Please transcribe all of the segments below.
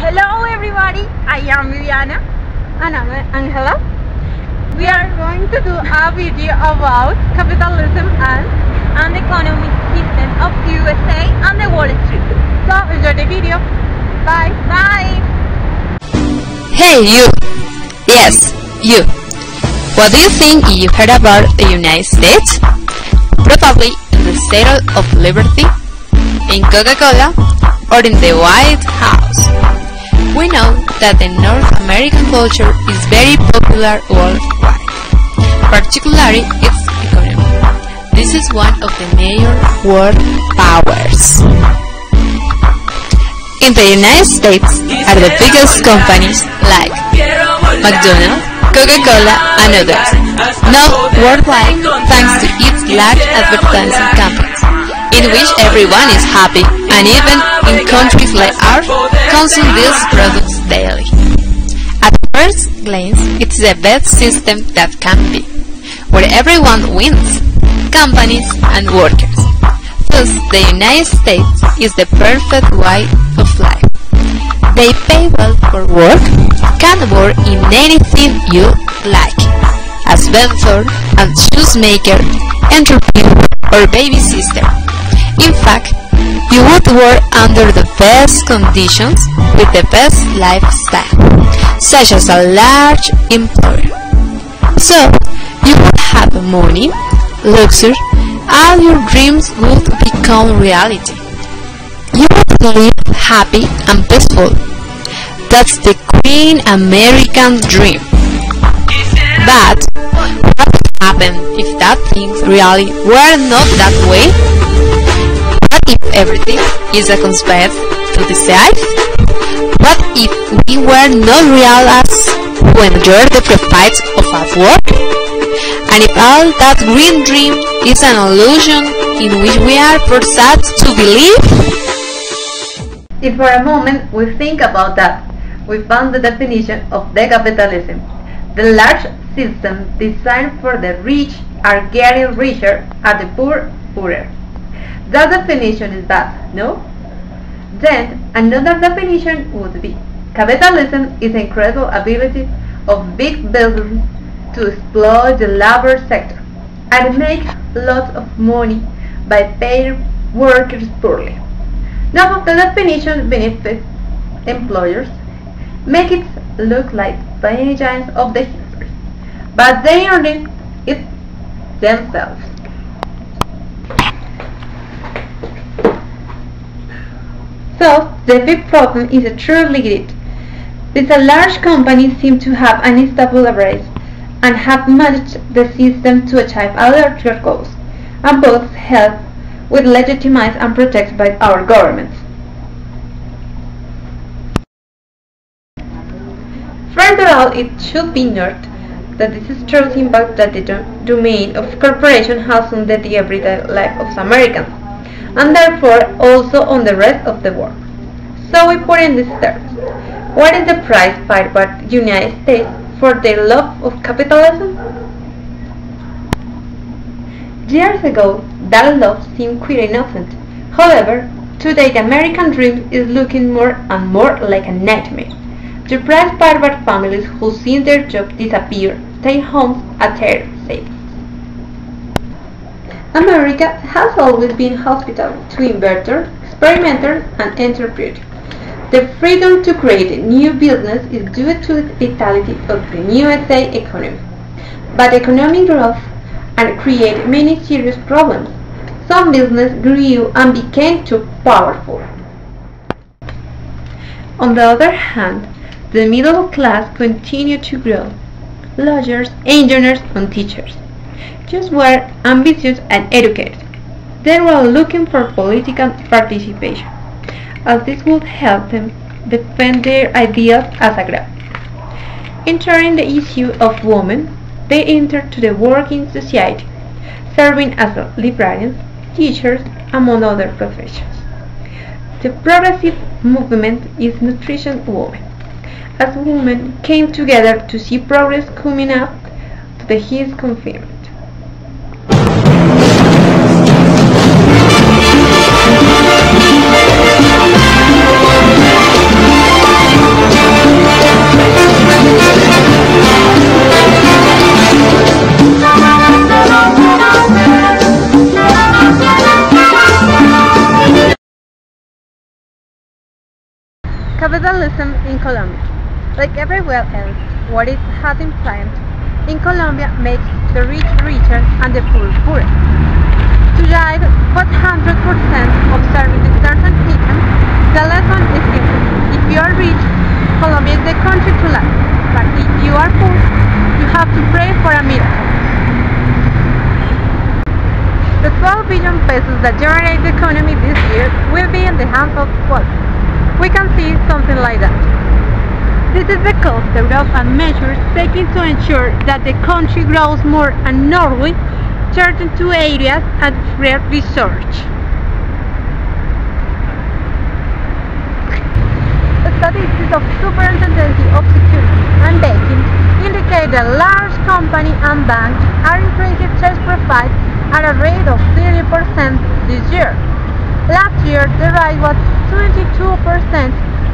Hello everybody, I am Viviana. And I'm Angela. We are going to do a video about capitalism and the economic system of USA and the Wall Street. So enjoy the video. Bye. Bye. Hey you! Yes, you! What do you think you heard about the United States? Probably in the State of Liberty, in Coca-Cola, or in the White House. We know that the North American culture is very popular worldwide, particularly its economy. This is one of the major world powers. In the United States are the biggest companies like McDonald's, Coca-Cola and others, known worldwide thanks to its large advertising campaigns, in which everyone is happy, and even in countries like ours, consume these products daily. At first glance, it's the best system that can be, where everyone wins, companies and workers. Thus, the United States is the perfect way of life. They pay well for work, can work in anything you like, as vendor and shoemaker, entrepreneur or babysitter. In fact, you would work under the best conditions with the best lifestyle, such as a large employer. So, you would have money, luxury, all your dreams would become reality. You would live happy and peaceful. That's the Queen American dream. But what would happen if that things really were not that way? What if everything is a conspiracy to deceive? What if we were not real as when you're the prophets of our work? And if all that green dream is an illusion in which we are forced to believe? If for a moment we think about that, we found the definition of the capitalism. The large system designed for the rich are getting richer and the poor poorer. That definition is bad, no? Then another definition would be capitalism is the incredible ability of big businesses to exploit the labor sector and make lots of money by paying workers poorly. None of the definition benefits employers, make it look like tiny giants of the history, but they earn it themselves. So, the big problem is a true liquidity. These large companies seem to have an unstable leverage and have managed the system to achieve a larger goals, and both help with legitimize and protect by our governments. First of all, it should be noted that this is true impact that the domain of corporation has on the everyday life of Americans, and therefore also on the rest of the world. So we put in these terms. What is the price paid by the United States for their love of capitalism? Years ago, that love seemed quite innocent. However, today the American dream is looking more and more like a nightmare. The price paid by families who see their job disappear, stay homes at their savings. America has always been hospitable to inventors, experimenters, and entrepreneurs. The freedom to create a new business is due to the vitality of the USA economy. But economic growth and create many serious problems. Some business grew and became too powerful. On the other hand, the middle class continued to grow. Lawyers, engineers, and teachers just were ambitious and educated. They were looking for political participation, as this would help them defend their ideals as a group. Entering the issue of women, they entered to the working society, serving as librarians, teachers, among other professions. The progressive movement is nutrition women, as women came together to see progress coming up to his confinement. Capitalism in Colombia. Like everywhere else, what it has implied in Colombia makes the rich richer and the poor poorer. To drive 100% of serving certain income, the lesson is simple. If you are rich, Colombia is the country to live. But if you are poor, you have to pray for a miracle. The 12 billion pesos that generate the economy this year will be in the hands of wealth. We can see something like that. This is because the European measures taken to ensure that the country grows more and Norway turned into areas and free research. The statistics of Superintendency of Security and Banking indicate that large companies and banks are increasing sales profits at a rate of 30% this year. Last year, the rise was 22%,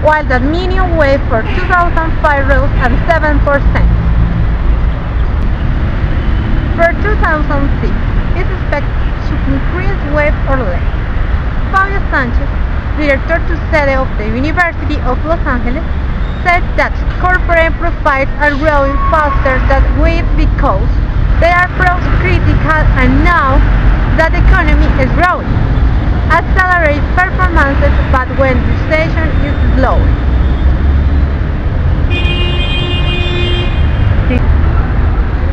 while the median wage for 2005 rose at 7%. For 2006, it is expected to increase wage or less. Fabio Sanchez, director to sede of the University of Los Angeles, said that corporate profits are growing faster than wage because they are pro-critical, and now that the economy is growing, accelerates performances, but when recession is slowing.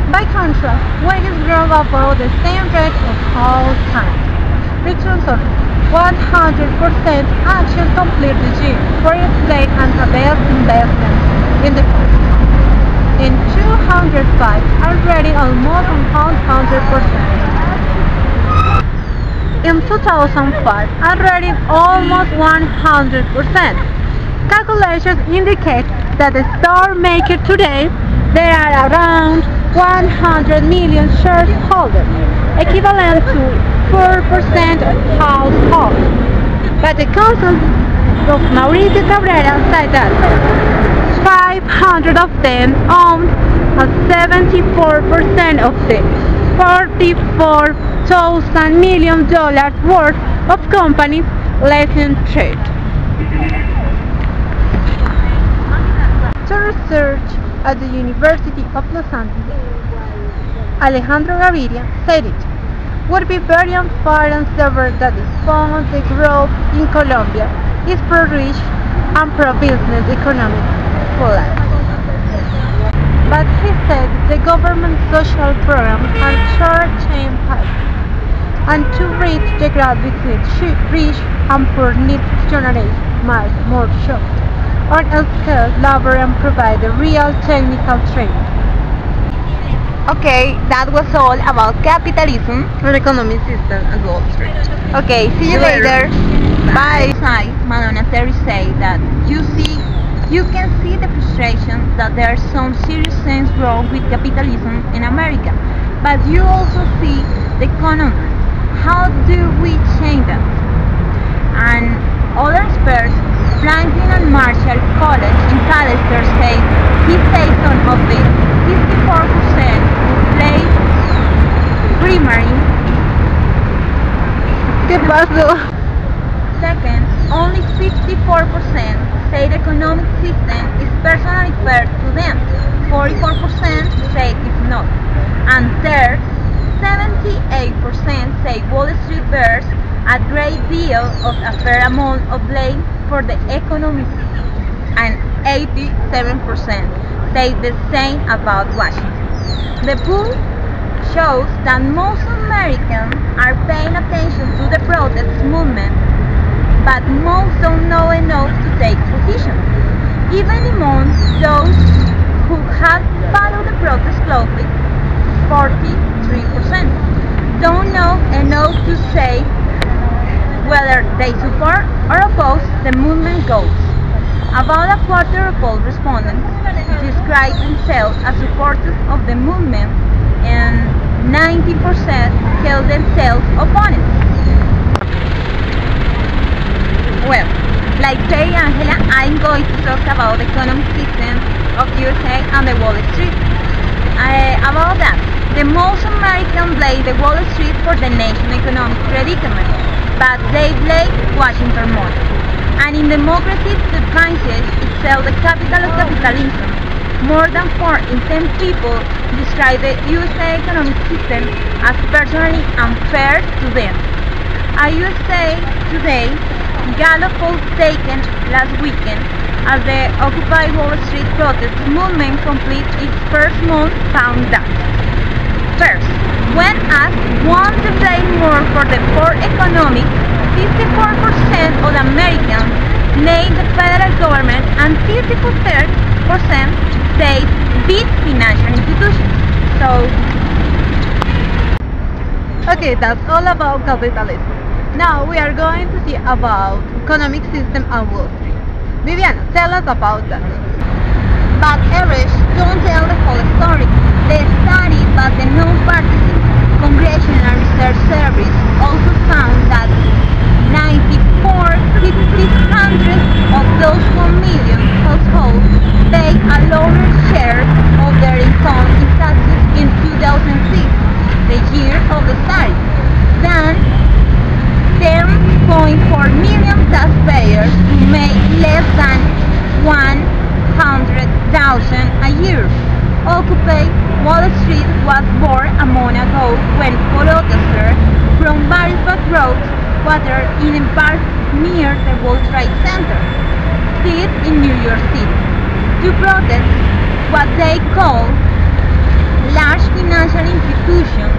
By contrast, wages grow above the same rate of all time. Returns on 100% action complete the year for its late and availed investments in the country. In 205, already almost 100%. In 2005, already almost 100%. Calculations indicate that the store maker today, there are around 100 million shareholders, equivalent to 4% of households. But the council of Mauricio Cabrera said that 500 of them own 74% of the $44,000 million worth of companies left in trade. The research at the University of Los Angeles, Alejandro Gaviria, said it would be very unfair and severe that the fund the growth in Colombia is pro-rich and pro-business economic policy. But he said the government social programs are short-term policies, and to reach the gap between rich and poor needs to generate much more jobs on skilled labor and provide the real technical training. Okay, that was all about capitalism An economic system and Wall Street. Okay, see you later. Bye. Besides, Madonna Terry said that you can see the frustration that there are some serious things wrong with capitalism in America, but you also see the economy. How do we change that? And other experts, Franklin and Marshall College in Callister, say he says some of the 64% play primary. ¿Qué pasó? Second, only 54% say the economic system is personally fair to them. 44% say it's not. And third, 78% say Wall Street bears a great deal of a fair amount of blame for the economic system. And 87% say the same about Washington. The poll shows that most Americans are paying attention to the protest movement, but most don't know enough to take position. Even among those who have followed the protest closely, 43% don't know enough to say whether they support or oppose the movement goals. About a quarter of all respondents describe themselves as supporters of the movement, and 90% call themselves opponents. Well, like say Angela, I'm going to talk about the economic system of USA and the Wall Street. About that, the most Americans blame the Wall Street for the nation's economic predicament, but they blame Washington more. and in democracy defines itself the capital of capitalism. More than 4 in 10 people describe the USA economic system as personally unfair to them. A USA Today Gallup poll taken last weekend as the Occupy Wall Street protest movement completes its first month found that first, when asked want to pay more for the poor economic, 54% of Americans blame the federal government and 54% say big financial institutions. So, okay, that's all about capitalism. Now we are going to see about economic system and Wall Street. Viviana, tell us about that. but Irish don't tell the whole story. The study by the non-partisan Congressional Research Service also found that 600 of those 1 million households pay a lower share of their income in taxes in 2006, the year of the study, than 10.4 million taxpayers who make less than 100,000 a year. Occupy Wall Street was born a month ago when protesters from various backgrounds gathered in a park near the World Trade Center, in New York City, to protest what they call large financial institutions,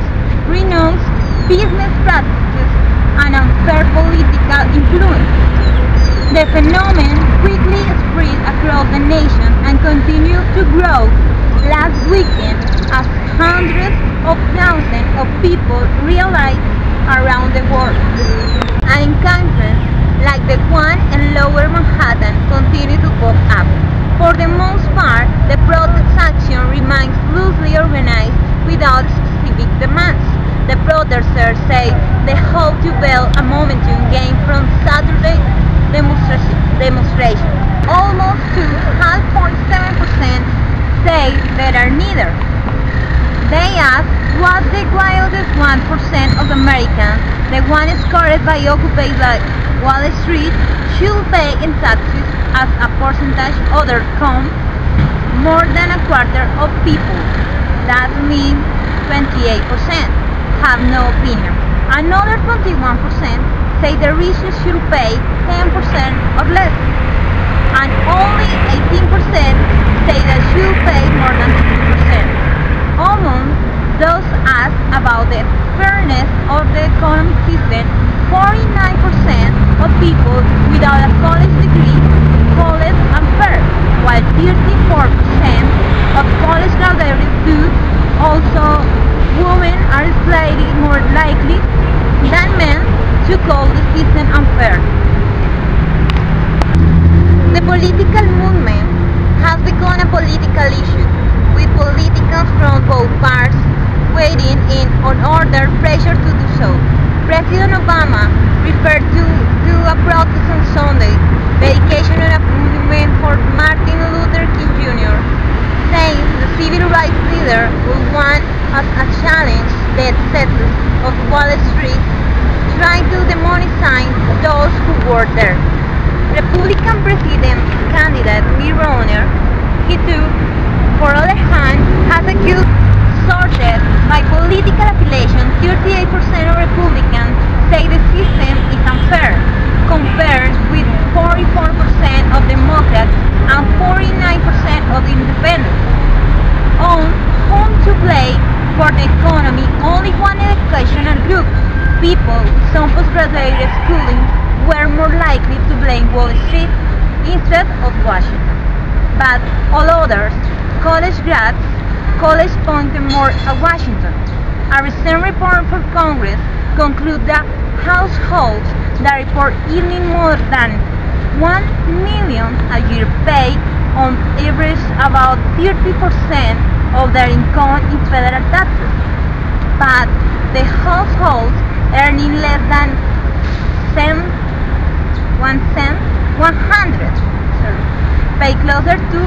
renounce business practices, and unfair political influence. The phenomenon quickly spread across the nation and continued to grow last weekend as hundreds of thousands of people realized around the world. And in countries like the one in Lower Manhattan continue to pop up. For the most part, the protest action remains loosely organized without specific demands. The protesters say they hope to build a momentum gained from Saturday's demonstration. Almost 2.7% say they are neither. They ask what the wildest 1% of Americans, the one scored by Occupy Wall Street, should pay in taxes as a percentage of their income. More than a quarter of people, that means 28%, have no opinion. Another 21% say the richest should pay 10% or less, and only 18% say they should pay more than 60%. Among those asked about the fairness of the economic system, 49% of people without a college degree call it unfair, while 34% of college graduates do. Also, women are slightly more likely than men to call the system unfair. The political movement has become a political issue, with politicians from both parties weighing in on under pressure to do so. President Obama referred to a protest on Sunday, dedication on a monument for Martin Luther King Jr., saying the civil rights leader will want as a challenge the excesses of Wall Street, trying to demonize those who were there. Republican president candidate Mitt Romney, he too, for other hand, has accused sorted by political affiliation. 38% of Republicans say the system is unfair, compared with 44% of Democrats and 49% of Independents. On whom to blame for the economy, only one educational group, people with some postgraduate schooling, were more likely to blame Wall Street instead of Washington. But all others, college grads, college pointed more at Washington. A recent report for Congress concludes that households that report earning more than $1 million a year pay on average about 30% of their income in federal taxes. But the households earning less than 100 pay closer to